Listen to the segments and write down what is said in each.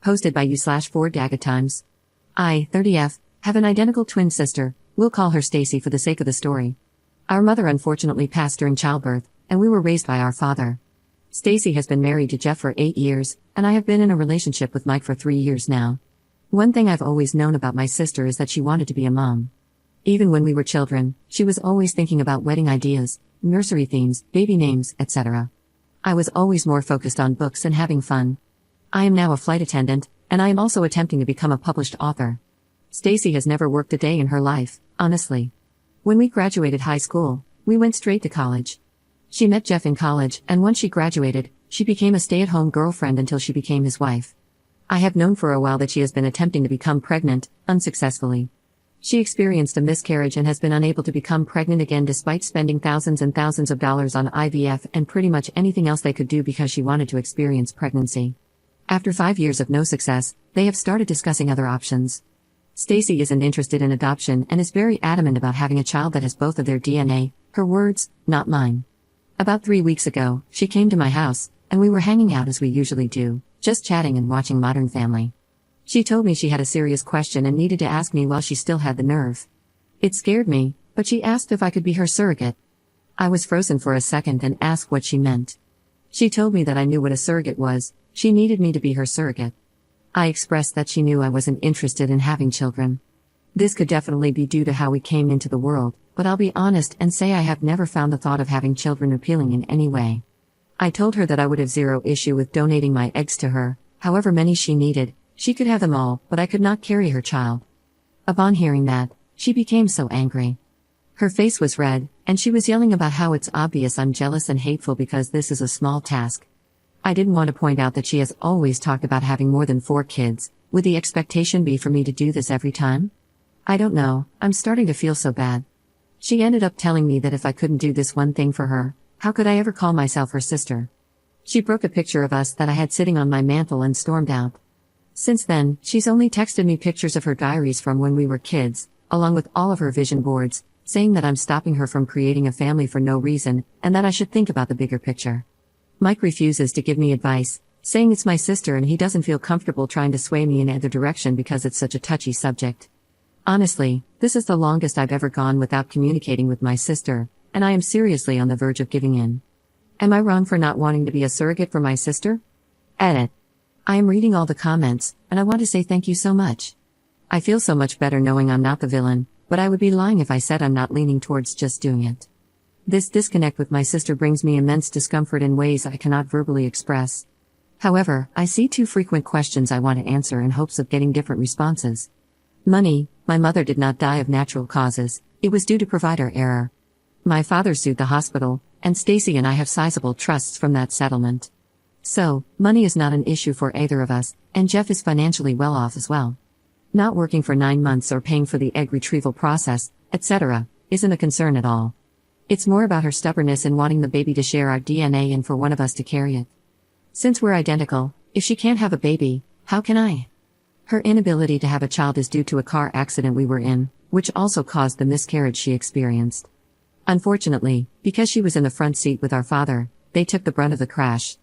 Posted by u/4dagatimes. I, 30F, have an identical twin sister. We'll call her Stacy for the sake of the story. Our mother unfortunately passed during childbirth, and we were raised by our father. Stacy has been married to Jeff for 8 years, and I have been in a relationship with Mike for 3 years now. One thing I've always known about my sister is that she wanted to be a mom. Even when we were children, she was always thinking about wedding ideas, nursery themes, baby names, etc. I was always more focused on books and having fun. I am now a flight attendant, and I am also attempting to become a published author. Stacy has never worked a day in her life, honestly. When we graduated high school, we went straight to college. She met Jeff in college, and once she graduated, she became a stay-at-home girlfriend until she became his wife. I have known for a while that she has been attempting to become pregnant, unsuccessfully. She experienced a miscarriage and has been unable to become pregnant again despite spending thousands and thousands of dollars on IVF and pretty much anything else they could do because she wanted to experience pregnancy. After 5 years of no success, they have started discussing other options. Stacy isn't interested in adoption and is very adamant about having a child that has both of their DNA, her words, not mine. About 3 weeks ago, she came to my house, and we were hanging out as we usually do, just chatting and watching Modern Family. She told me she had a serious question and needed to ask me while she still had the nerve. It scared me, but she asked if I could be her surrogate. I was frozen for a second and asked what she meant. She told me that I knew what a surrogate was. She needed me to be her surrogate. I expressed that she knew I wasn't interested in having children. This could definitely be due to how we came into the world, but I'll be honest and say I have never found the thought of having children appealing in any way. I told her that I would have zero issue with donating my eggs to her, however many she needed, she could have them all, but I could not carry her child. Upon hearing that, she became so angry. Her face was red, and she was yelling about how it's obvious I'm jealous and hateful because this is a small task. I didn't want to point out that she has always talked about having more than 4 kids. Would the expectation be for me to do this every time? I don't know, I'm starting to feel so bad. She ended up telling me that if I couldn't do this one thing for her, how could I ever call myself her sister? She broke a picture of us that I had sitting on my mantle and stormed out. Since then, she's only texted me pictures of her diaries from when we were kids, along with all of her vision boards, saying that I'm stopping her from creating a family for no reason, and that I should think about the bigger picture. Mike refuses to give me advice, saying it's my sister and he doesn't feel comfortable trying to sway me in either direction because it's such a touchy subject. Honestly, this is the longest I've ever gone without communicating with my sister, and I am seriously on the verge of giving in. Am I wrong for not wanting to be a surrogate for my sister? Edit. I am reading all the comments, and I want to say thank you so much. I feel so much better knowing I'm not the villain, but I would be lying if I said I'm not leaning towards just doing it. This disconnect with my sister brings me immense discomfort in ways I cannot verbally express. However, I see 2 frequent questions I want to answer in hopes of getting different responses. Money. My mother did not die of natural causes, it was due to provider error. My father sued the hospital, and Stacy and I have sizable trusts from that settlement. So, money is not an issue for either of us, and Jeff is financially well off as well. Not working for 9 months or paying for the egg retrieval process, etc., isn't a concern at all. It's more about her stubbornness in wanting the baby to share our DNA and for one of us to carry it. Since we're identical, if she can't have a baby, how can I? Her inability to have a child is due to a car accident we were in, which also caused the miscarriage she experienced. Unfortunately, because she was in the front seat with our father, they took the brunt of the crash.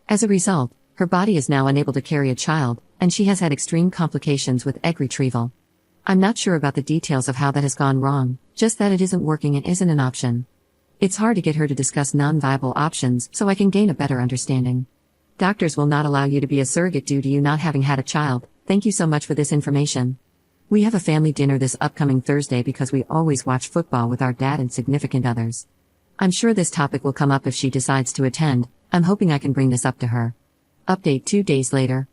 As a result, her body is now unable to carry a child, and she has had extreme complications with egg retrieval. I'm not sure about the details of how that has gone wrong, just that it isn't working and isn't an option. It's hard to get her to discuss non-viable options so I can gain a better understanding. Doctors will not allow you to be a surrogate due to you not having had a child. Thank you so much for this information. We have a family dinner this upcoming Thursday because we always watch football with our dad and significant others. I'm sure this topic will come up if she decides to attend. I'm hoping I can bring this up to her. Update 2 days later.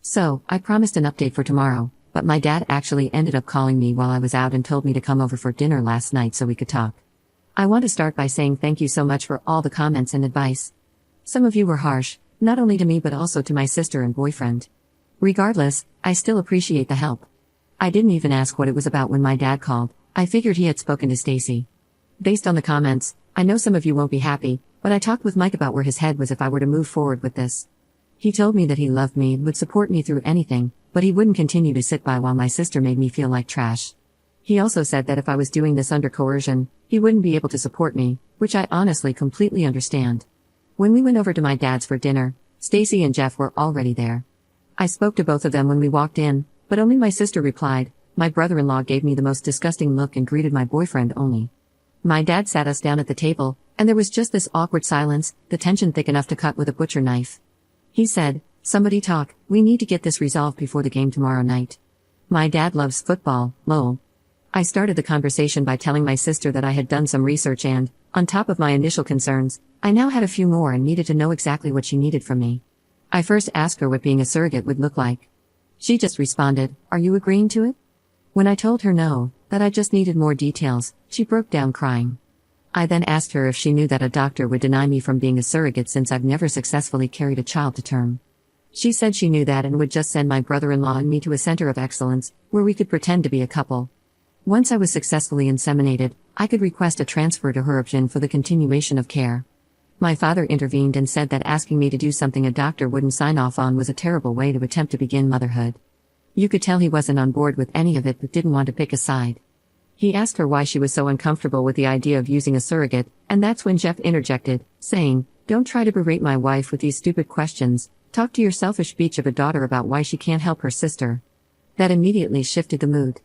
So, I promised an update for tomorrow, but my dad actually ended up calling me while I was out and told me to come over for dinner last night so we could talk. I want to start by saying thank you so much for all the comments and advice. Some of you were harsh, not only to me but also to my sister and boyfriend. Regardless, I still appreciate the help. I didn't even ask what it was about when my dad called. I figured he had spoken to Stacy. Based on the comments, I know some of you won't be happy, but I talked with Mike about where his head was if I were to move forward with this. He told me that he loved me and would support me through anything, but he wouldn't continue to sit by while my sister made me feel like trash. He also said that if I was doing this under coercion, he wouldn't be able to support me, which I honestly completely understand. When we went over to my dad's for dinner, Stacy and Jeff were already there. I spoke to both of them when we walked in, but only my sister replied. My brother-in-law gave me the most disgusting look and greeted my boyfriend only. My dad sat us down at the table, and there was just this awkward silence, the tension thick enough to cut with a butcher knife. He said, "Somebody talk, we need to get this resolved before the game tomorrow night." My dad loves football, lol. I started the conversation by telling my sister that I had done some research and, on top of my initial concerns, I now had a few more and needed to know exactly what she needed from me. I first asked her what being a surrogate would look like. She just responded, "Are you agreeing to it?" When I told her no, that I just needed more details, she broke down crying. I then asked her if she knew that a doctor would deny me from being a surrogate since I've never successfully carried a child to term. She said she knew that and would just send my brother-in-law and me to a center of excellence, where we could pretend to be a couple. Once I was successfully inseminated, I could request a transfer to her option for the continuation of care. My father intervened and said that asking me to do something a doctor wouldn't sign off on was a terrible way to attempt to begin motherhood. You could tell he wasn't on board with any of it but didn't want to pick a side. He asked her why she was so uncomfortable with the idea of using a surrogate, and that's when Jeff interjected, saying, "Don't try to berate my wife with these stupid questions, talk to your selfish bitch of a daughter about why she can't help her sister." That immediately shifted the mood.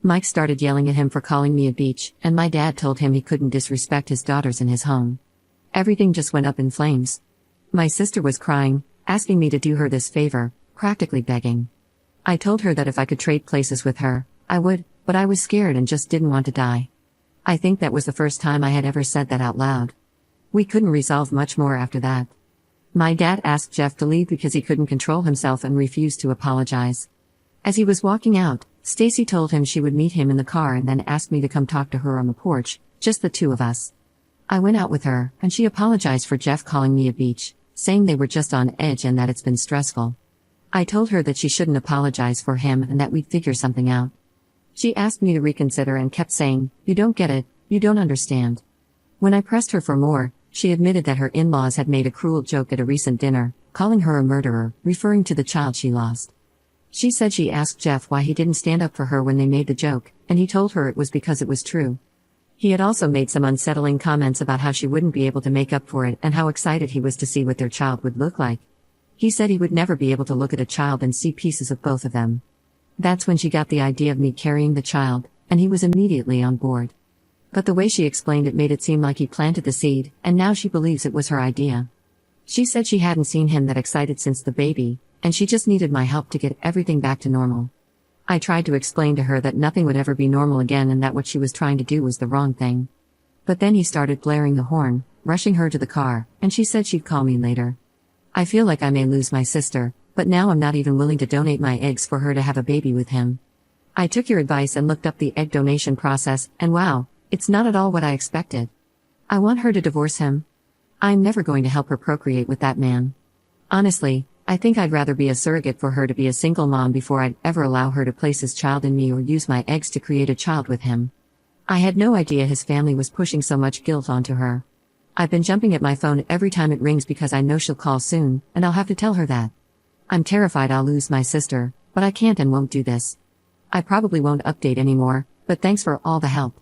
Mike started yelling at him for calling me a bitch, and my dad told him he couldn't disrespect his daughters in his home. Everything just went up in flames. My sister was crying, asking me to do her this favor, practically begging. I told her that if I could trade places with her, I would, but I was scared and just didn't want to die. I think that was the first time I had ever said that out loud. We couldn't resolve much more after that. My dad asked Jeff to leave because he couldn't control himself and refused to apologize. As he was walking out, Stacy told him she would meet him in the car and then asked me to come talk to her on the porch, just the two of us. I went out with her, and she apologized for Jeff calling me a bitch, saying they were just on edge and that it's been stressful. I told her that she shouldn't apologize for him and that we'd figure something out. She asked me to reconsider and kept saying, "You don't get it, you don't understand." When I pressed her for more, she admitted that her in-laws had made a cruel joke at a recent dinner, calling her a murderer, referring to the child she lost. She said she asked Jeff why he didn't stand up for her when they made the joke, and he told her it was because it was true. He had also made some unsettling comments about how she wouldn't be able to make up for it and how excited he was to see what their child would look like. He said he would never be able to look at a child and see pieces of both of them. That's when she got the idea of me carrying the child, and he was immediately on board. But the way she explained it made it seem like he planted the seed, and now she believes it was her idea. She said she hadn't seen him that excited since the baby, and she just needed my help to get everything back to normal. I tried to explain to her that nothing would ever be normal again and that what she was trying to do was the wrong thing. But then he started blaring the horn, rushing her to the car, and she said she'd call me later. I feel like I may lose my sister, but now I'm not even willing to donate my eggs for her to have a baby with him. I took your advice and looked up the egg donation process, and wow, it's not at all what I expected. I want her to divorce him. I'm never going to help her procreate with that man. Honestly, I think I'd rather be a surrogate for her to be a single mom before I'd ever allow her to place his child in me or use my eggs to create a child with him. I had no idea his family was pushing so much guilt onto her. I've been jumping at my phone every time it rings because I know she'll call soon, and I'll have to tell her that. I'm terrified I'll lose my sister, but I can't and won't do this. I probably won't update anymore, but thanks for all the help.